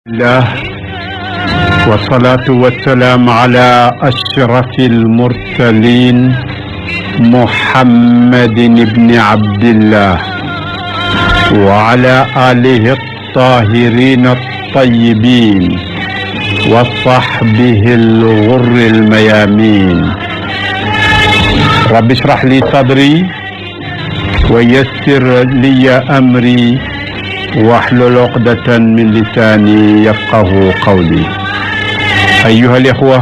الله والصلاة والسلام على أشرف المرسلين محمد بن عبد الله وعلى آله الطاهرين الطيبين وصحبه الغر الميامين. رب اشرح لي صدري ويسر لي أمري واحلل عقدة من لساني يفقه قولي. أيها الإخوة،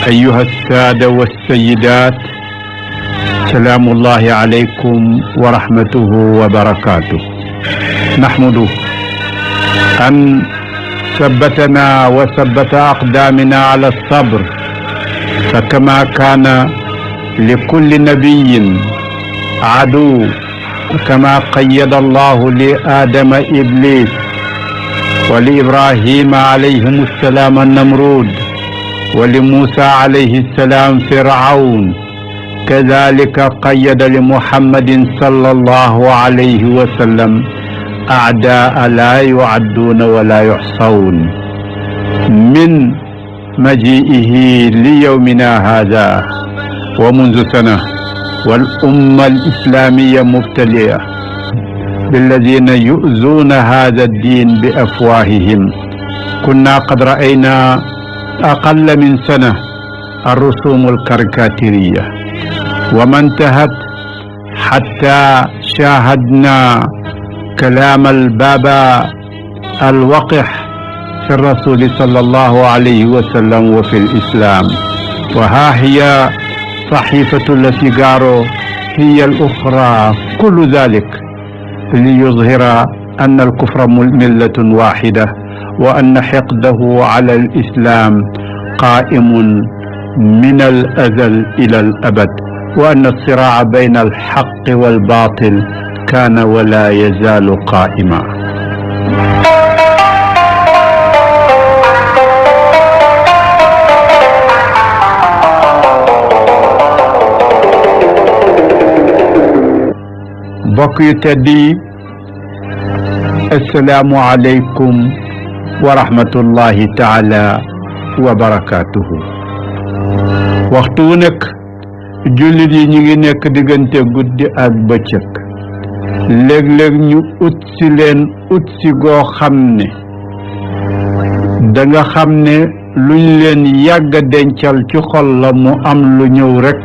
أيها السادة والسيدات، سلام الله عليكم ورحمته وبركاته. نحمده أن ثبتنا وثبت أقدامنا على الصبر، فكما كان لكل نبي عدو، كما قيد الله لآدم إبليس ولإبراهيم عليهم السلام النمرود ولموسى عليه السلام فرعون، كذلك قيد لمحمد صلى الله عليه وسلم أعداء لا يعدون ولا يحصون من مجيئه ليومنا هذا ومنذ سنة، والأمة الإسلامية مبتلية بالذين يؤذون هذا الدين بأفواههم. كنا قد رأينا أقل من سنة الرسوم الكاريكاتيرية، وما انتهت حتى شاهدنا كلام البابا الوقح في الرسول صلى الله عليه وسلم وفي الإسلام. وها هي صحيفة الفيغارو هي الأخرى، كل ذلك ليظهر أن الكفر ملة واحدة، وأن حقده على الإسلام قائم من الأزل إلى الأبد، وأن الصراع بين الحق والباطل كان ولا يزال قائما. mbokk yu tedd yi, assalaamu aleykum wa rahmatullahi taala wa barakaatuhu. waxtu wu nekk jullit yi ñu ngi nekk diggante guddi ak bëccëg. léeg-léeg ñu ut si leen ut si goo xam ne danga xam ne luñ leen yàgg a dencal ci xol la, mu am lu ñëw rekk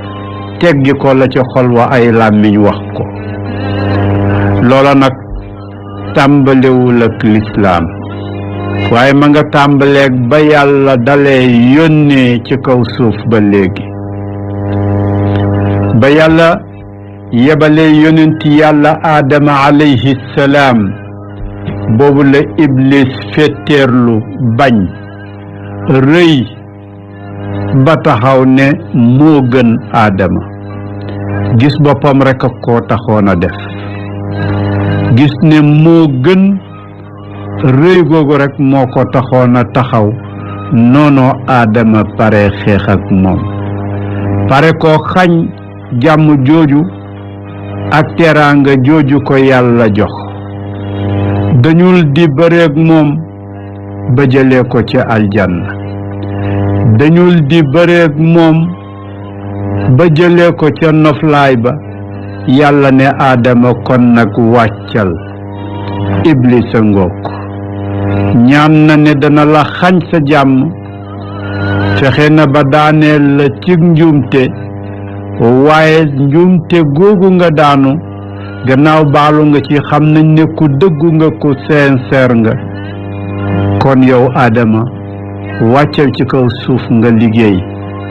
teggi ko la ci xol wa ay làmmiñ wax ko. loola nag tàmbalewul ak lislaam, waaye ma nga tàmbaleeg ba yàlla dalee yónnee ci kaw suuf ba léegi. ba yàlla yebalee yonenti yàlla aadama alayhi salaam, boobu la iblis fetteerlu bañ rëy ba taxaw ne moo gën aadama. gis boppam rekk a koo taxoon a def, gis ne moo gën, rëy googu rekk moo ko taxoon a taxaw. noonoo aadama pare xeex ak moom, pare koo xañ jàmm jooju ak teraanga jooju ko yàlla jox. dañul di bëreeg moom ba jëlee ko ca aljanna, dañul di bëreeg moom ba jëlee ko ca noflaay ba. yàlla ne aadama kon nag wàccal. iblis a ngoog ñaan na ne dana la xañ sa jàmm, fexe na ba daaneel la ci njuumte, waaye njuumte googu nga daanu gannaaw baalu nga ci, xam nañ ne ku dëggu nga, ku sincère nga. kon yow aadama wàccal ci kaw suuf nga liggéey.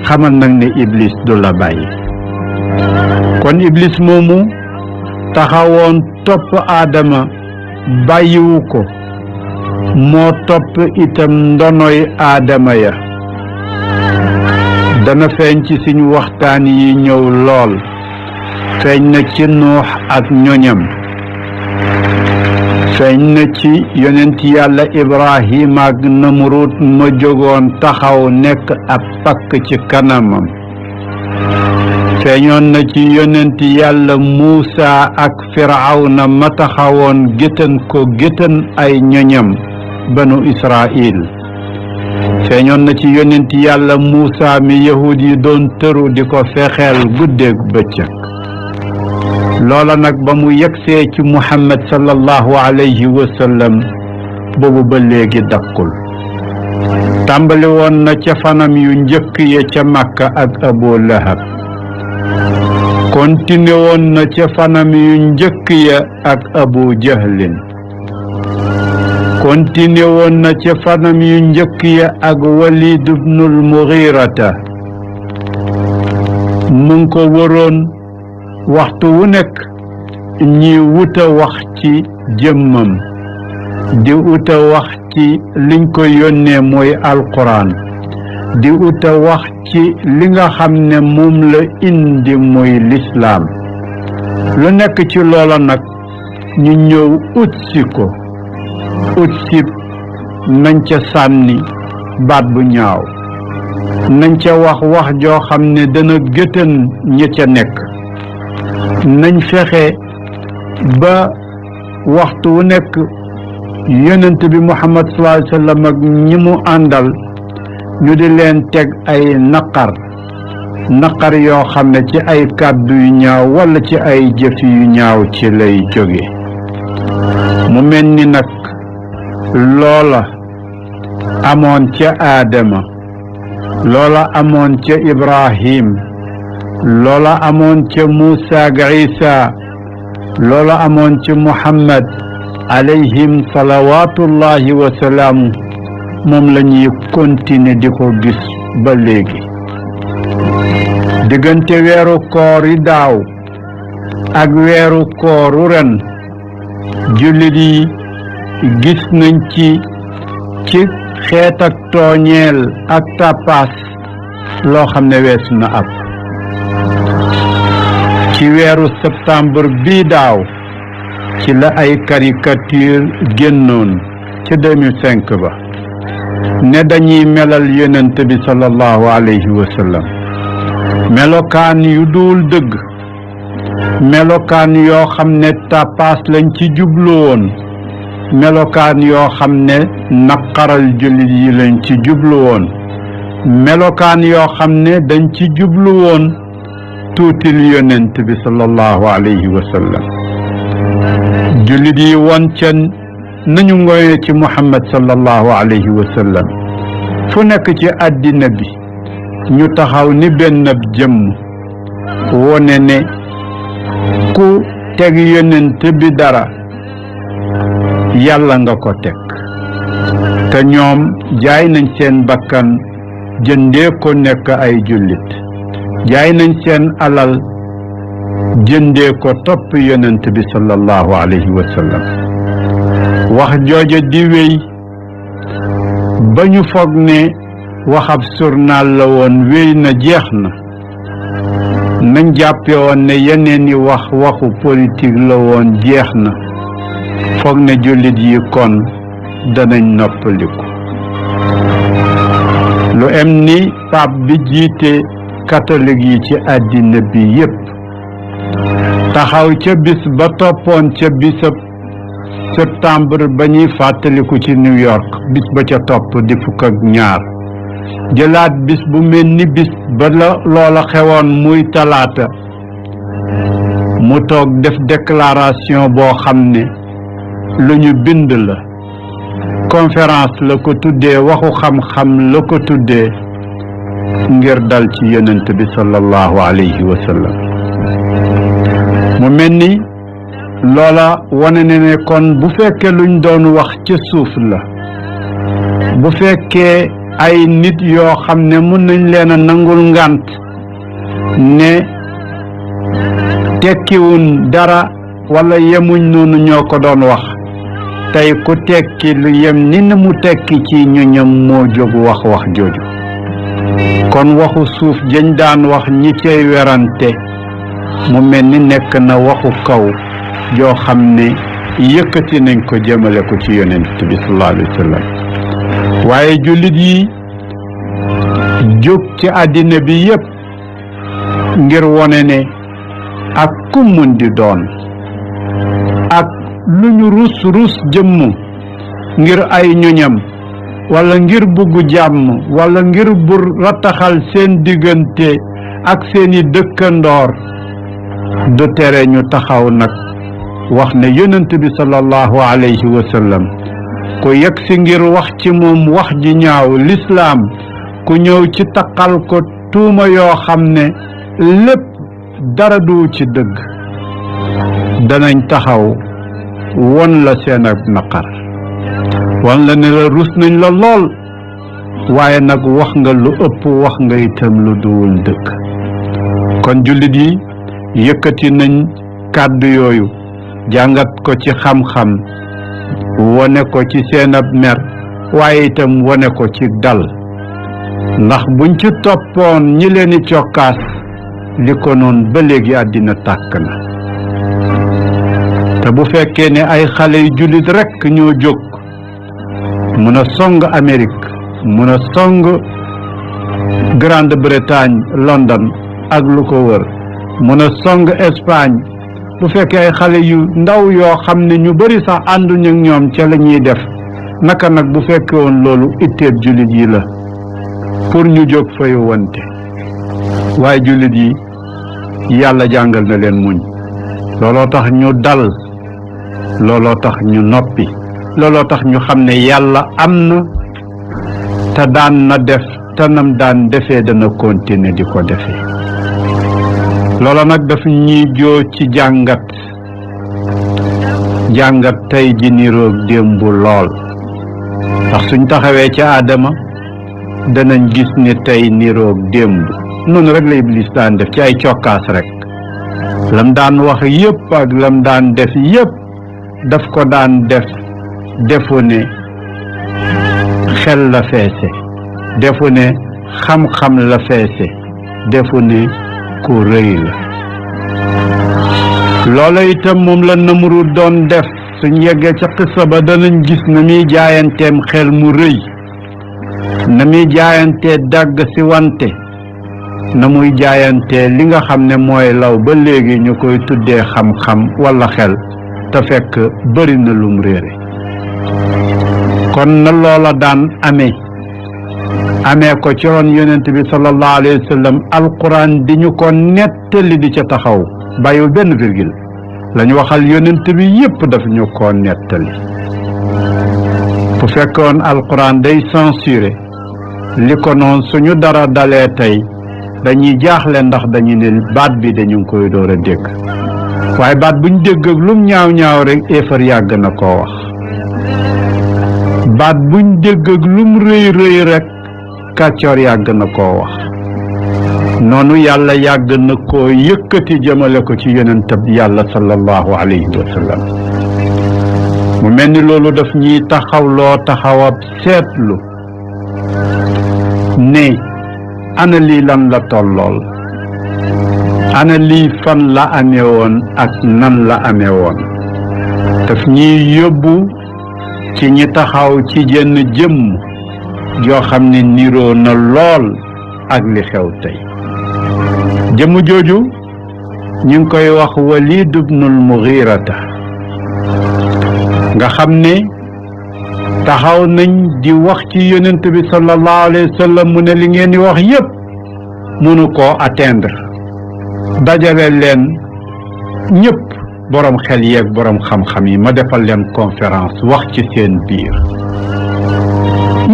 xamal nag ne iblis du la bàyyi. kon iblis moomu taxawoon topp aadama bàyyiwu ko, moo topp itam ndonoy aadama ya. dana feeñ ci suñu waxtaan yi ñëw lool. feeñ na ci nuux ak ñoñam, feeñ na ci yonent yàlla ibrahima ak namrud ma jógoon taxaw nekk ab pakk ci kanamam. feeñoon na ci yonent yàlla Muusa ak Firawna ma taxawoon géttan ko géttan ay ñoñam banu Israil feeñoon na ci yonent yàlla Muusa mi yahud yi doon tëru di ko fexeel guddeeg bëccëg loola nag ba mu yegsee ci Muhammad sallallahu alayhi wa sallam boobu ba léegi dakkul tàmbali woon na ca fanam yu njëkk ya ca Makka ak Abu Lahab continué woon na ca fanam yu njëkk ya ak Abu Jahlin continué woon na ca fanam yu njëkk ya ak Walid ibnul Mughirata mu ngi ko waroon waxtu wu nekk ñi wuta wax ci jëmmam di uta wax ci liñ ko yónnee mooy alquran di uta wax ci li nga xam ne moom la indi mooy lislaam lu nekk ci loola nag ñu ñëw utsi ko utsi nañ ca sànni baat bu ñaaw nañ ca wax joo xam ne dana gëtën ña ca nekk nañ fexe ba waxtu wu nekk yonent bi Muhammad sallallahu alayhi wa sallam ak ñi mu àndal ñu di leen teg ay naqar yoo xam ne ci ay kàddu yu ñaaw walla ci ay jëf yu ñaaw ci lay jóge mu mel ni nag loola amoon ca Aadama loola amoon ca Ibrahim loola amoon ca Muusa ak Isa loola amoon ca Muhammad alayhim salawatullahi wa salaamu moom la ñuy continuer di ko gis ba léegi diggante weeru koor yi daaw ak weeru kooru ren jullit yi gis nañ ci xeet ak tooñeel ak tapas loo xam ne weesu na ab ci weeru septembre bii daaw ci la ay caricature génnoon ca 2005 ba ne dañuy melal yonent bi sallallahu alayhi wa sallam melokaan yu dul dëgg melokaan yoo xam ne tapas lañ ci jublu woon melokaan yoo xam ne naqaral jullit yi lañ ci jublu woon melokaan yoo xam ne dañ ci jublu woon tuutil yonent bi sallallahu alayhi wa sallam jullit yi won ca nañu ngoye ci Muhammad sallallahu alayhi wa sallam fu nekk ci àddina bi ñu taxaw ni benn jëmm wone ne ku teg yonent bi dara yàlla nga ko teg te ñoom jaay nañ seen bakkan jëndee ko nekk ay jullit jaay nañ seen alal jëndee ko topp yonent bi sallallahu alayhi wa sallam wax jooja di wéy ba ñu foog ne waxab journal la woon wéy na jeex na nañ jàppe woon ne yeneen yi waxu politique la woon jeex na foog ne jullit yi kon danañ noppaliku lu em ni pape bi jiite catholique yi ci àddina bi yépp taxaw ca bis ba toppoon ca bisab septembre ba ñuy fàttaliku ci New York bis ba ca topp di fukk ak ñaar jëlaat bis bu mel ni bis ba la loola xewoon muy talaata mu toog def déclaration boo xam ne lu ñu bind la conférence la ko tuddee waxu xam-xam la ko tuddee ngir dal ci yonent bi sallallahu alayhi wa sallam mu mel ni loola wane ne kon bu fekkee luñ doon wax ca suuf la bu fekkee ay nit yoo xam ne mën nañ leen a nangul ngànt ne tekkiwuñ dara wala yemuñ noonu ñoo ko doon wax tey ku tekki lu yem ni na mu tekki ci ñoñam moo jóg wax jooju kon waxu suuf jëñ daan wax ñi cay werante mu mel ni nekk na waxu kaw joo xam ne yëkkati nañ ko jëmale ko ci yonent bi sallallahu alayhi wa sallam waaye jullit yi jóg ci àddina bi yépp ngir wone ne ak ku mun di doon ak lu ñu rus jëmm ngir ay ñoñam wala ngir bugg jàmm wala ngir bu rattaxal seen diggante ak seeni dëkkandoor du tere ñu taxaw nag wax ne yonent bi sallallahu alayhi wa sallam ku yegg si ngir wax ci moom wax ji ñaaw lislaam ku ñëw ci taqal ko tuuma yoo xam ne lépp dara du ci dëgg danañ taxaw won la seen ak naqar wan la ne la rus nañ la lool waaye nag wax nga lu ëpp wax nga itam lu duwul dëgg kon jullit yi yëkkati nañ kàddu yooyu jàngat ko ci xam-xam wone ko ci seen ab mer waaye itam wone ko ci dal ndax buñ ci toppoon ñi leen di cokkaas li ko noon ba léegi àddina tàkk na te bu fekkee ne ay xale yu jullit rekk ñoo jóg mun a song Amérique mun a song Grande-Bretagne London ak lu ko wër mun a song Espagne bu fekkee ay xale yu ndaw yoo xam ne ñu bari sax ànduñu ak ñoom ca la ñuy def naka nag bu fekkee woon loolu itteeb jullit yi la pour ñu jóg fayu wante waaye jullit yi yàlla jàngal na leen muñ looloo tax ñu dal looloo tax ñu noppi looloo tax ñu xam ne yàlla am na te daan na def te nam daan defee dana continuer di ko defee loola nag daf ñuy joo ci jàngat tey ji niroog démb lool ndax suñ taxawee ca Aadama danañ gis ne tey niroog démb noonu rek la Iblis daan def ci ay cokkaas rek lam daan wax yépp ak lam daan def yépp daf ko daan def defu ne xel la feese defu ne xam-xam la feese defu ne ku rëy la loola itam moom la Namrud doon def suñ yeggee ca xissa ba danañ gis na muy jaayanteem xel mu rëy na muy jaayantee dàgg si wante na muy jaayantee li nga xam ne mooy law ba léegi ñu koy tuddee xam-xam walla xel te fekk bari na lum réere kon na loola daan amee ko ci ron yonent bi sallallahu alayhi wa sallam alquran di ñu ko nettali di ca taxaw bàyyiwul benn virgule la ñu waxal yonent bi yépp daf ñu ko nettali bu fekkoon alquran day censuré li ko noon suñu dara dalee tey dañuy jaaxle ndax dañu ne baat bi dañu ngi koy door a dégg waaye baat buñ dégg ak lum ñaaw ñaaw rek éefar yàgg na koo wax baat buñ dégg ak lum rëy rëy rek kàccoor yàgg na koo wax noonu yàlla yàgg na koo yëkkati jëmale ko ci yonentab yàlla sallallahu alayhi wa sallam mu mel ni loolu daf ñuy taxawloo taxawab seetlu ne ana lii lan la tollool ana lii fan la amee woon ak nan la amee woon daf ñuy yóbbu ci ñi taxaw ci jenn jëmm joo xam ne niroo na lool ak li xew tey jëmm jooju ñu ngi koy wax Walid ibnul Mughirata nga xam ne taxaw nañ di wax ci yonent bi sallallahu alayhi wa sallam mu ne li ngeen di wax yépp mënu koo atteindre dajale leen ñépp boroom xel yeeg boroom xam-xam yi ma defal leen conférence wax ci seen biir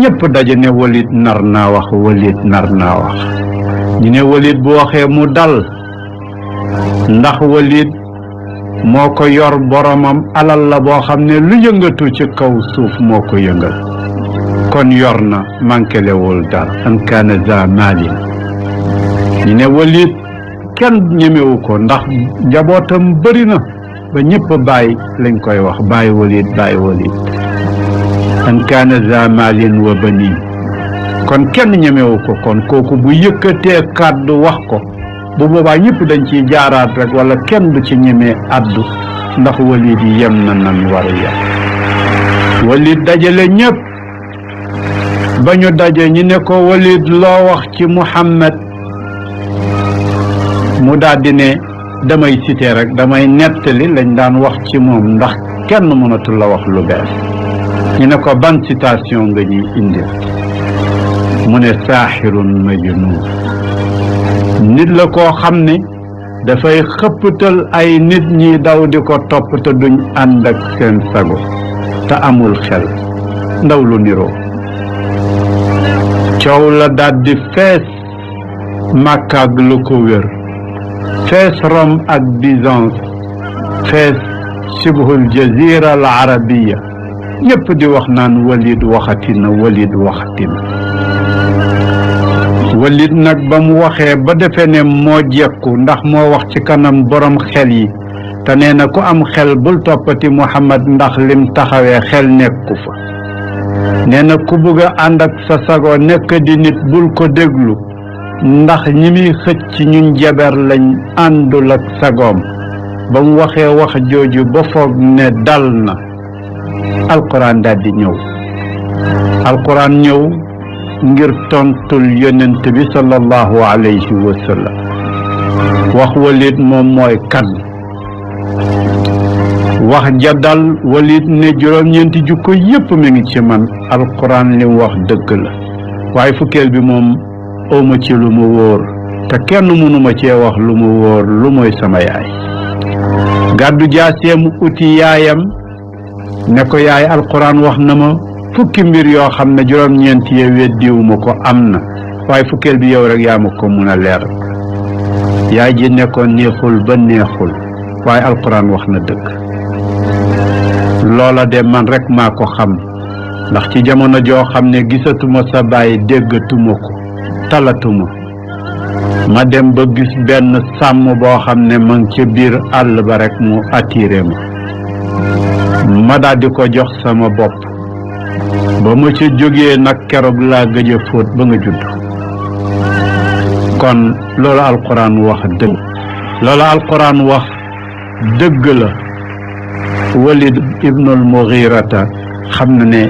ñépp daje ne Walid nar naa wax Walid nar naa wax ñu ne Walid bu waxee mu dal ndax Walid moo ko yor boromam alal la boo xam ne lu yëngatu ci kaw suuf moo ko yëngal kon yor na mankelewul dara an kaana za maalin ñu ne Walid kenn ñemewu ko ndax njabootam bëri na ba ñëpp bàyyi lañ koy wax bàyyi Walid an kaana za maalin wa baniin kon kenn ñemewu ko kon kooku bu yëkkatee kàddu wax ko bu boobaa ñëpp dañ ciy jaaraat rek wala kenn du ci ñemee addu ndax Walid yi yem na nan war a yem Walid dajale ñëpp ba ñu daje ñi ne ko Walid loo wax ci Muhammad mu daldi ne damay citer rek damay nettali lañ daan wax ci moom ndax kenn mënatul la wax lu bees ñu ne ko ban citation nga ñuy indi mu ne saaxirun majnun nit la koo xam ne dafay xëppatal ay nit ñi daw di ko topp te duñ ànd ak seen sago te amul xel ndaw lu niroo coow la daldi fees Makka ak lu ko wér fees Rome ak Byzance fees shibhul jazira al arabiya ñépp di wax naan Walid waxatina Walid waxatina Walid nag ba mu waxee ba defe ne moo jekku ndax moo wax ci kanam borom xel yi te nee na ku am xel bul toppati Muhammad ndax lim taxawee xel nekku fa nee na ku bëgg a ànd ak sa sago nekk di nit bul ko déglu ndax ñi muy xëcc ñun jaber lañ àndul ak sagoom ba mu waxee wax jooju ba foog ne dal na alquran daldi ñëw alquran ñëw ngir tontul yonent bi sallallahu alayhi wa sallam wax Walid moom mooy kan wax ja dal Walid ne juróom-ñeenti jukko yépp mi ngi ci man alquran li wax dëgg la waaye fukkeel bi moom awma ci lu mu wóor te kenn mënuma cee wax lu mu wóor lu mooy sama yaay gàddu jaaseemu uti yaayam ne ko yaay alquran wax na ma fukki mbir yoo xam ne juróom-ñeent yee weddiwuma ko am na waaye fukkeel bi yow rek yaa ma ko mun a leer yaay ji ne ko neexul ba neexul waaye alquran wax na dëgg loola de man rek maa ko xam ndax ci jamono joo xam ne gisatuma sa baay déggatuma ko talatuma ma dem ba gis benn sàmm boo xam ne ma ngi ca biir àll ba rek mu attiré ma daldi ko jox sama bopp ba ma ca jógee nag keroog laa gëj a fóot ba nga judd kon loolu alquran wax dëgg loolu alquran wax dëgg la Walid ibnul Mughirata xam na ne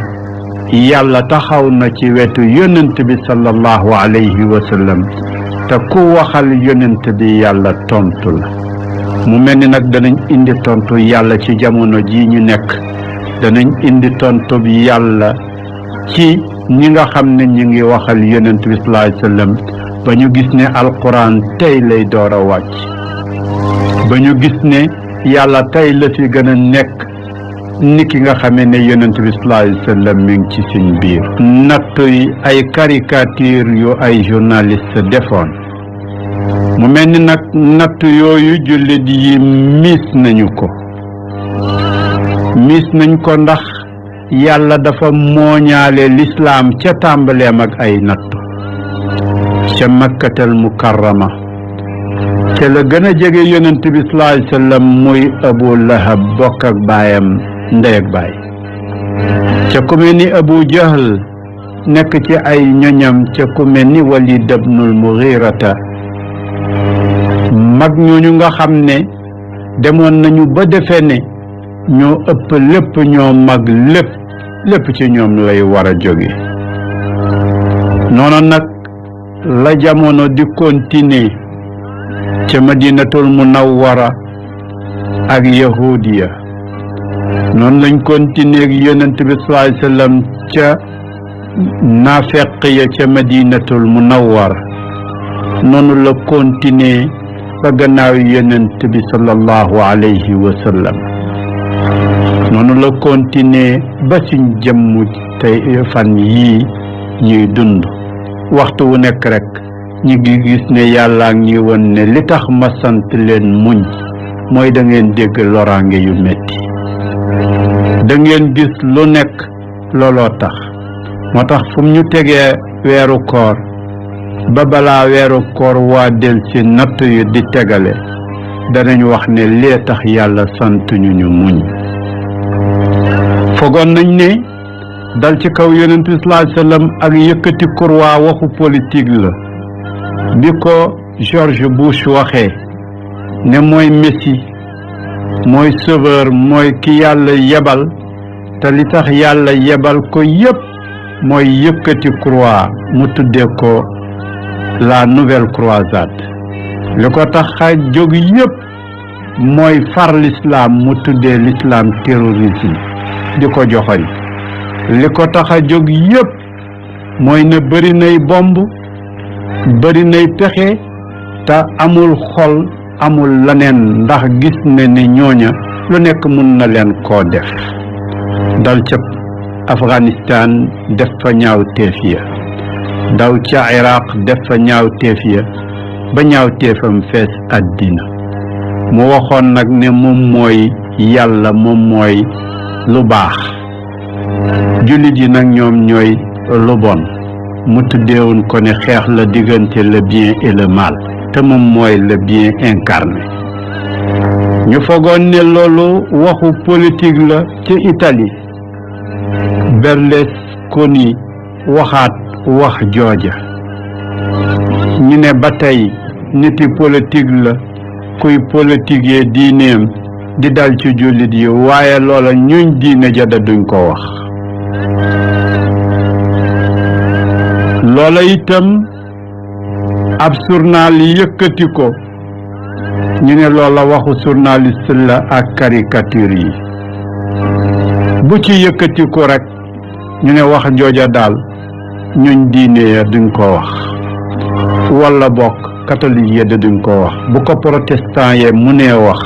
yàlla taxaw na ci wetu yonent bi sallallahu alayhi wa sallam te ku waxal yonent bi yàlla tontu la mu mel ni nag danañ indi tontu yàlla ci jamono ji ñu nekk danañ indi tontu bi yàlla ci ñi nga xam ne ñi ngi waxal yonent bi sallallahu alayhi wa sallam ba ñu gis ne alquran tey lay door a wàcc ba ñu gis ne yàlla tey la fi gën a nekk ni ki nga xamee ne yonent bi sallallahu alayhi wa sallam mi ngi ci suñ biir nattu yi ay caricature yu ay journaliste defoon mu mel ni nag nattu yooyu jullit yi miis nañu ko ndax yàlla dafa mooñaale lislaam ca tàmbaleem ak ay nattu ca makkatal mukarrama te la gën a jege yonent bi sallallahu alayhi wa sallam muy Abu Lahab bokk ak baayam ndey ak baay ca ku mel ni Abu Jahl nekk ci ay ñoñam ca ku mel ni Walid ibnul Mughirata mag ñooñu nga xam ne demoon nañu ba defe ne ñoo ëpp lépp ñoo mag lépp ci ñoom lay war a jóge noonu nag la jamono di continuer ca Madinatul Munawwara ak yahudiya noonu lañ continuer ak yonent bi sallallahu alayhi wa sallam ca naafeq ya ca Madinatul Munawwara noonu la continuer ba gannaaw yonent bi sallallahu alayhi wa sallam noonu la continuer ba suñ jëmm tey fan yii ñuy dund waxtu wu nekk rek ñu ngi gis ne yàlla ngi woon ne li tax ma sant leen muñ mooy da ngeen dégg loraange yu metti da ngeen gis lu nekk looloo tax moo tax fu mu ñu tegee weeru koor ba balaa weeru koor waa del ci natt yu di tegale danañ wax ne lee tax yàlla sant ñu muñ fogoon nañ ne dal ci kaw yonent bi sallallahu alayhi wa sallam ak yëkkati kurwaa waxu politique la bi ko George Bush waxee ne mooy Messie mooy sauveur mooy ki yàlla yebal te li tax yàlla yebal ko yépp mooy yëkkati croix mu tuddee ko la nouvelle croisade li ko tax a jóg yépp mooy far l'islam mu tuddee l'islam terrorisme di ko joxoñ li ko tax a jóg yépp mooy ne bëri nay bomb bëri nay pexe te amul xol amul leneen ndax gis ne ni ñooña lu nekk mun na leen koo def dal ca Afghanistan def fa ñaaw teef ya daw ca Iraq def fa ñaaw teef ya ba ñaaw teefam fees àddina mu waxoon nag ne moom mooy yàlla moom mooy lu baax jullit yi nag ñoom ñooy lu bon mu tuddeewoon ko ne xeex la diggante le bien et le mal te moom mooy le bien incarné ñu fogoon ne loolu waxu politique la ci Italie Berlusconi waxaat wax jooja ñu ne ba tey niti politique la kuy politiquee diineem di dal ci jullit yi waaye loola ñuñ diine jada duñ ko wax loola itam ab journal yëkkati ko ñu ne loola waxu journaliste la ak caricature yi bu ci yëkkati ko rek ñu ne wax jooja daal ñuñ diine ya duñ ko wax walla bokk catholique ya duñ ko wax bu ko protestant ye mu nee wax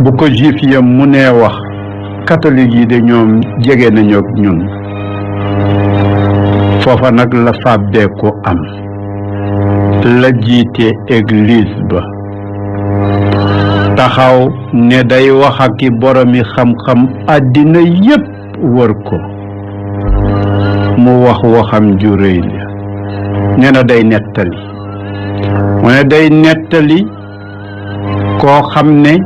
bu ko juif ya mu nee wax catholique yi de ñoom jege nañu ak ñun foofa nag la fàbbee ko am la jiite église ba taxaw ne day wax ak i boromi xam-xam àddina yépp wër ko mu wax waxam ju rëy la nee na day nettali mu ne day nettali koo xam ne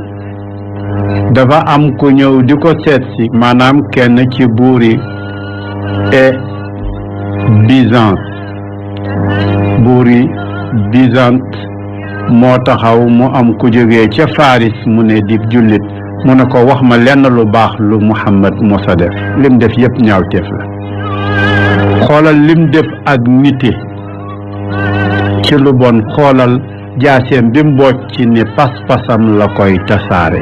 dafa am ku ñëw di ko seet si maanaam kenn ci buuri Byzance moo taxaw mu am ku jógee ca Faris mu ne di jullit mu ne ko wax ma lenn lu baax lu Muhammad mosa def lim def yépp ñaawteef la xoolal lim def ak nite ci lu bon xoolal jaaseem bi mbooj ci ne pas-pasam la koy tasaare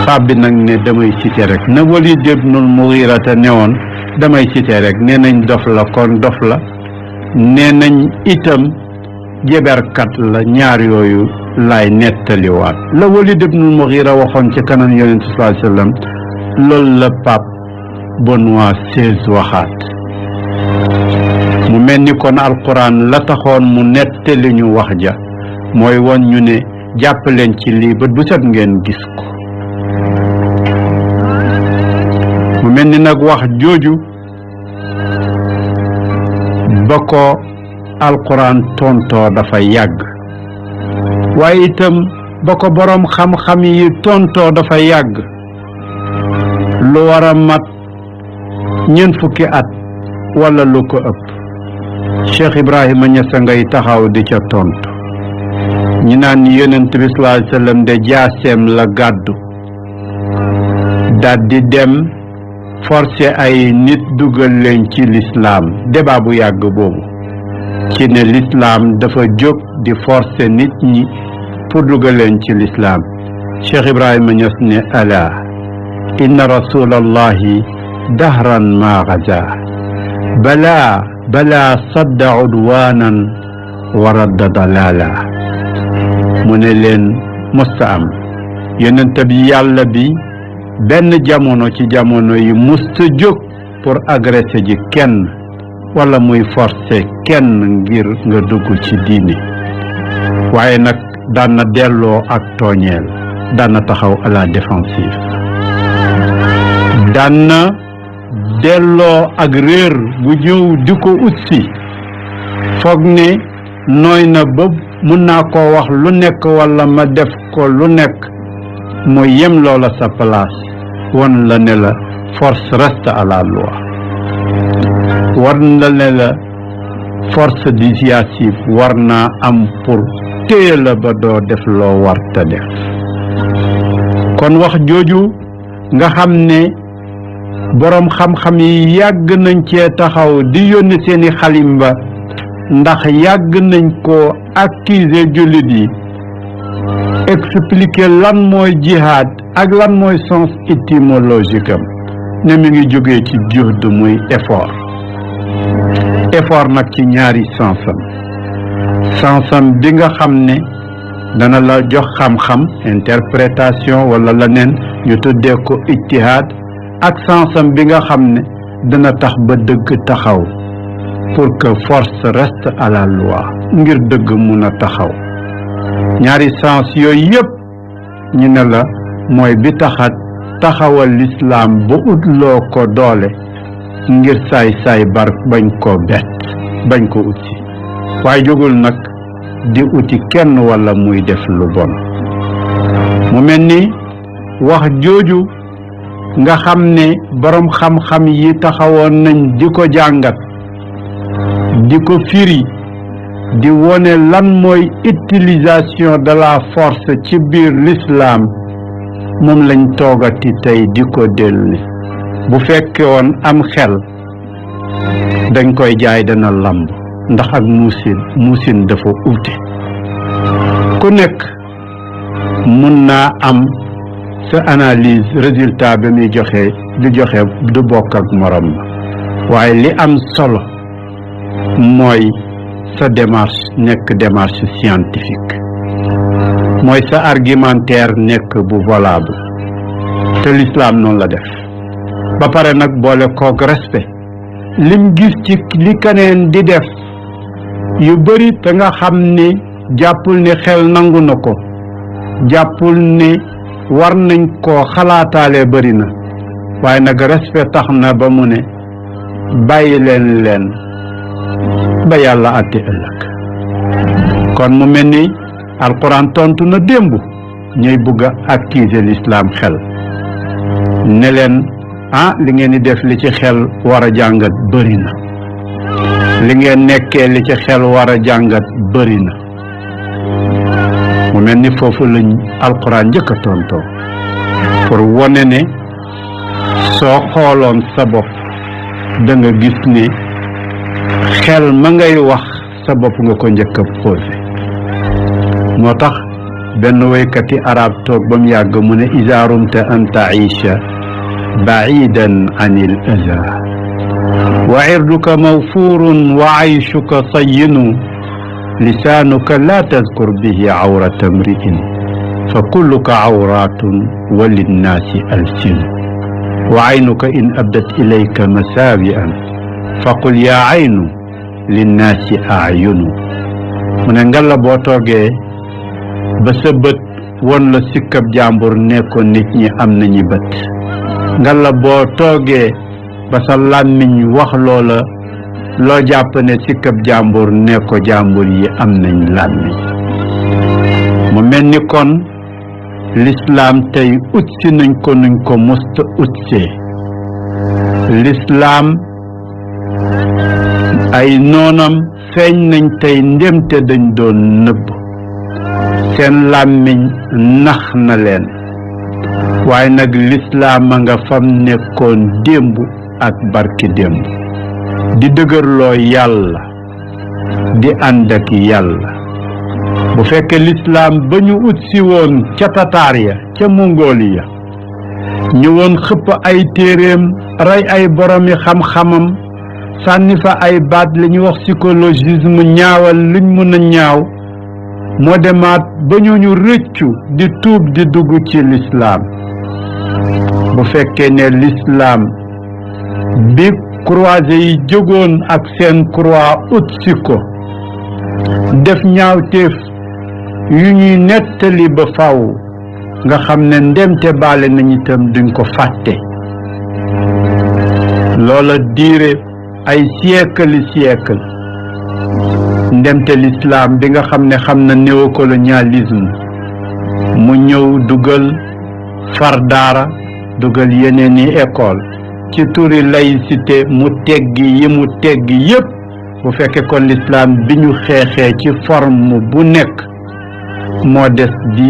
pap bi nag ne damay cité rek na Walid ibnul Mughira te newoon damay cité rek nee nañ dof la kon dof la nee nañ itam jeberkat la ñaar yooyu laay nettaliwaat la Walid ibnul Mughira waxoon ci kanam yonent sallallahu alayhi wasallam loolu la pape Benoît XVI waxaat mu mel ni kon alquran la taxoon mu nettali ñu wax ja mooy woon ñu ne jàpp leen ci lii bët bu set ngeen gis ko mu mel ni nag wax jooju ba ko alquran tontoo dafa yàgg waaye itam ba ko boroom xam-xam yi tontoo dafa yàgg lu war a mat ñeent fukki at walla lu ko ëpp Cheikh Ibrahima Niass ngay taxaw di ca tontu ñi naan yonent bi sallallahu alayhi wasallam de jaaseem la gàddu daldi dem forcé ay nit dugal leen ci l'islam débat bu yàgg boobu ci ne l'islam dafa jóg di forcé nit ñi pour dugal leen ci l'islam Cheikh Ibrahima Niass ne ala inna rasulallahi dahran ma gaza bala sadda udwanan wa radda dalala mu ne leen musta am yonent bi yàlla bi benn jamono ci jamono yi musta jóg pour agresser ji kenn wala muy forcer kenn ngir nga dugg ci diine waaye nag daan na delloo ak tooñeel daan na taxaw à la défensive daan na delloo ak réer bu ñëw di ko utsi foog ne nooy na ba mun naa koo wax lu nekk wala ma def ko lu nekk mooy yem loola sa place wan la ne la force reste à la loi war na ne la force dissuasive war naa am pour téye la ba doo def loo war te def kon wax jooju nga xam ne boroom xam-xam yi yàgg nañ cee taxaw di yónni seeni xalimba ndax yàgg nañ ko accuser jullit yi expliquer lan mooy jihad ak lan mooy sens étymologique am ne mi ngi jógee ci juhd muy effort nag ci ñaari sansam bi nga xam ne dana la jox xam-xam interprétation wala leneen ñu tuddee ko ijtihaad ak sansam bi nga xam ne dana tax ba dëgg taxaw pour que force reste à la loi ngir dëgg mun a taxaw ñaari sens yooyu yëpp ñu ne la mooy bi taxawal lislaam ba utloo ko doole ngir saay-saay bar bañ koo bett bañ ko utsi waaye jógul nag di uti kenn walla muy def lu bon mu mel ni wax jooju nga xam ne boroom xam-xam yi taxawoon nañ di ko jàngat di ko firi di wone lan mooy utilisation de la force ci biir l'islam moom lañ toogati tey di ko dellu bu fekke woon am xel dañ koy jaay dana lamb ndax ak muusin dafa uute ku nekk mun naa am sa analyse résultat bi muy joxe du bokk ak morom waaye li am solo mooy sa démarche nekk démarche scientifique mooy sa argumentaire nekk bu valable te l'islam noonu la def ba pare nag boole koog respect lim gis ci li keneen di def yu bari te nga xam ni jàppul ne xel nangu na ko jàppul ne war nañ koo xalaataale bari na waaye nag respect tax na ba mu ne bàyyi leen ba yàlla àtte ëllëg kon mu mel ni alquran tontu na démb ñuy bugg a accuser l'islam xel ne leen li ngeen di def li ci xel war a jàngat bëri na li ngeen nekkee li ci xel war a jàngat bëri na mu mel ni foofu lañ alquran njëkk a tontoo pour wone ne soo xooloon sa bopp da nga gis ne xel ma ngay wax sa bopp nga ko njëkk a posé moo tax benn waykati arab toog ba mu yàgg mu ne iza rumta an taisha bacidan an il aza wa irduka mawfurun wa ayshuka sayinu lisaanuka la tadkur bihi awrata mri'in fa kulluka awratun wa linnaasi alsinu wa aynuka in abdat ilayka masaawi'an faqul yaa aynu linnaasi ayunu mu ne ngalla boo toogee ba sa bët won la sikkab jàmbur ne ko nit ñi am nañu bët ngalla boo toogee ba sa làmmiñ wax loola loo jàpp ne sikkab jàmbur ne ko jàmbur yi am nañ làmmiñ mu mel ni kon l'islam tey utsi nañ ko nuñ ko musta utsee l'islam ay noonam feeñ nañ tey ndemte dañ doon nëbb seen làmmiñ nax na leen waaye nag lislaam a nga fam nekkoon démb ak barki démb di dëgërloo yàlla di ànd ak yàlla bu fekkee lislaam ba ñu ut si woon ca tataar ya ca Mongolia ñu woon xëpp ay téeréem rey ay boromi xam-xamam sànni fa ay baat li ñuy wax psychologisme ñaawal luñ mën a ñaaw moo demaat ba ñu rëccu di tuub di dugg ci lislaam bu fekkee ne lislaam bi croisé yi jógoon ak seen croix ut si ko def ñaawteef yu ñuy nettali ba faw nga xam ne ndemte baale nañ itam duñ ko fàtte loola diire ay siècle ndemte l'islam bi nga xam ne xam na néocolonialisme mu ñëw dugal far daara dugal yeneen i école ci turi laïcité mu teggi yi mu teggi yépp bu fekkee kon l'islam bi ñu xeexee ci forme bu nekk moo des di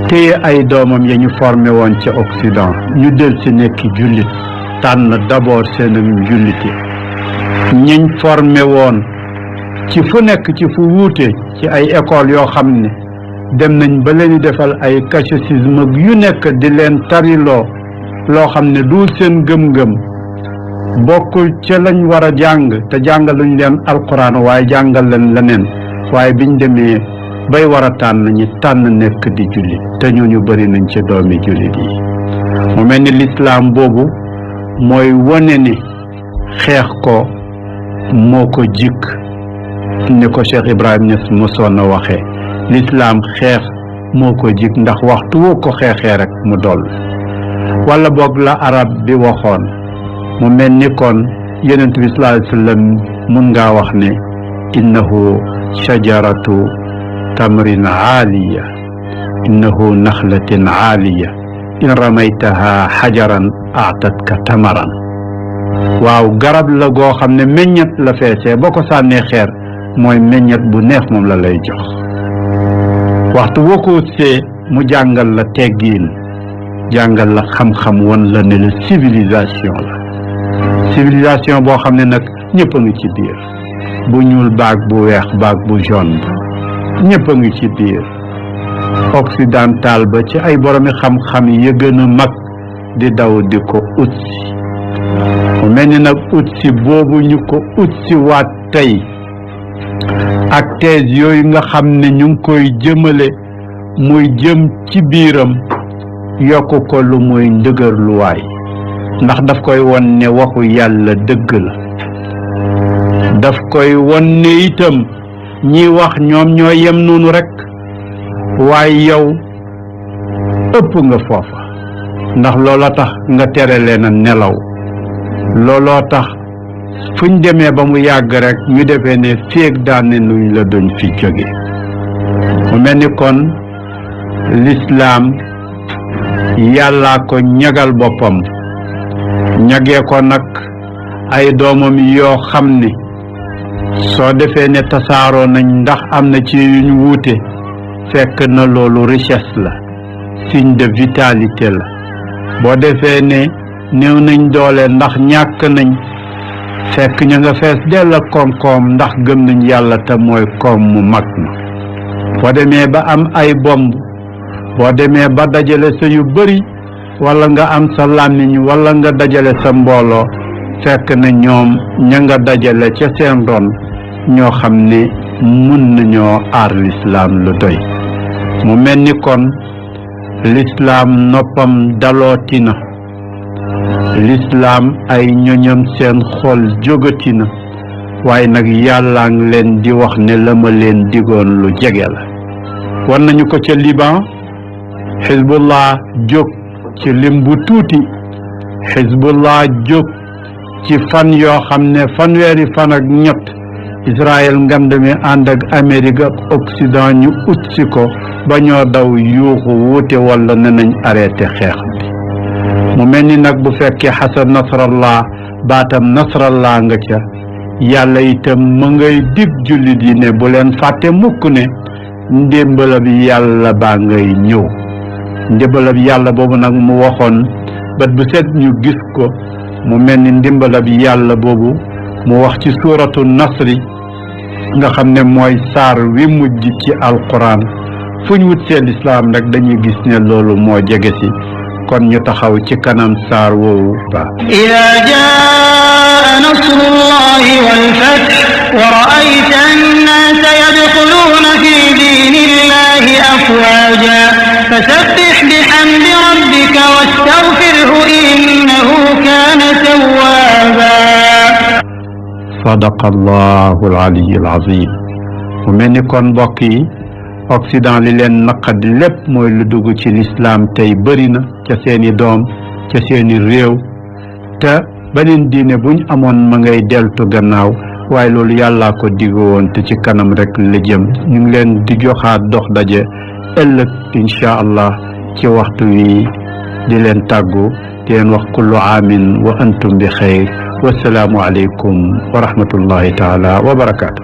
téye ay doomam ya ñu formé woon ca Occident ñu del ci nekki jullit tànn d'abord seen julliti ñiñ formé woon ci fu nekk ci fu wuute ci ay école yoo xam ne dem nañ ba leen defal ay catéchisme yu nekk di leen tariloo loo xam ne du seen gëm-gëm bokkul ca lañ war a jàng te jàngaluñ leen alquran waaye jàngal leen leneen waaye biñ demee bay war a tànn ñi tànn nekk di jullit te ñu bëri nañ ci doomi jullit yi mu mel ni lislaam boobu mooy wane ne xeex ko moo ko jikk ni ko Cheikh Ibrahim Niass mosoon na waxee lislaam xeex moo ko jikk ndax waxtu woo ko xeexee rek mu doll wala boog la arab bi waxoon mu mel ni kon yonent bi sallallahu alayhi wa sallam mun ngaa wax ne innahu shajaratu tamrin aaliya innahu naxlatin aaliya in ramaytaha xajaran aatatka tamaran waaw garab la goo xam ne meññet la feesee boo ko sànnee xeer mooy meññet bu neex moom la lay jox waxtu boo ko see mu jàngal la teggiin jàngal la xam-xam won la ne la civilisation la civilisation boo xam ne nag ñëpp a ngi ci biir bu ñuul baag bu weex baag bu jaune ba ñëpp a ngi ci biir occidental ba ci ay boromi xam-xam yi gën a mag di daw di ko utsi mu mel ni nag utsi boobu ñu ko utsi waat tey ak thèse yooyu nga xam ne ñu ngi koy jëmale muy jëm ci biiram yokk ko lu muy ndëgërluwaay ndax daf koy won ne waxu yàlla dëgg la daf koy won ne itam ñi wax ñoom ñoo yem noonu rekk waaye yow ëpp nga foofa ndax looloo tax nga tere leen a nelaw looloo tax fuñ demee ba mu yàgg rekk ñu defee ne féeg daane nuñ la duñ fi jóge mu mel ni kon lislaam yàllaa ko ñagal boppam ñagee ko nag ay doomam yoo xam ne soo defee ne tasaaroo nañ ndax am na ci yuñ wuute fekk na loolu richesse la signe de vitalité la boo defee ne néew nañ doole ndax ñàkk nañ fekk ña nga fees dell ak koom-koom ndax gëm nañ yàlla te mooy koom mu mag na boo demee ba am ay bomb boo demee ba dajale sa yu bari wala nga am sa làmmiñ wala nga dajale sa mbooloo fekk na ñoom ña nga dajale ca seen ron ñoo xam ne mun nañoo aar lislaam lu doy mu mel ni kon lislaam noppam dalooti na lislaam ay ñoñam seen xol jógati na waaye nag yàllaa ngi leen di wax ne la ma leen digoon lu jege la war nañu ko ca Liban xizbullah jóg ci lim bu tuuti xizbullah jóg ci fan yoo xam ne fanweeri fan ak ñett Israël ngand mi ànd ak Amérique ak Occident ñu ut si ko ba ñoo daw yuuxu wuute walla ne nañ arrêté xeex bi mu mel ni nag bu fekkee Xasan Nasrallah baatam Nasrallah nga ca yàlla itam ma ngay dig jullit yi ne bu leen fàtte mukk ne ndimbalab yàlla baa ngay ñëw ndimbalab yàlla boobu nag mu waxoon bët bu set ñu gis ko mu mel ni ndimbalab yàlla boobu mu wax ci suuratu nasri nga xam ne mooy saar wi mujj ci alquran fu ñu wut seen islaam rek dañuy gis ne loolu moo jege si kon ñu taxaw ci kanam saar woowu ba إذا جاء نصر الله والفتح ورأيت الناس يدخلون في دين الله أفواجا فسبح بحمد ربك واستغفره إنه كان توابا sadaqa allahu alaliyu alazim mu mel ni kon mbokk yi Occident li leen naqadi lépp mooy lu dugg ci lislaam tey bëri na ca seeni doom ca seeni réew te beneen diine buñ amoon ma ngay deltu gannaaw waaye loolu yàllaa ko diggu woon te ci kanam rek la jëm ñu ngi leen di joxaat dox daje ëllëg incha allah ci waxtu wi di leen tàggu di leen wax kullu aamin wa antum bi xeyr wassalaamu aleykum wa rahmatullahi taala wa barakaatu.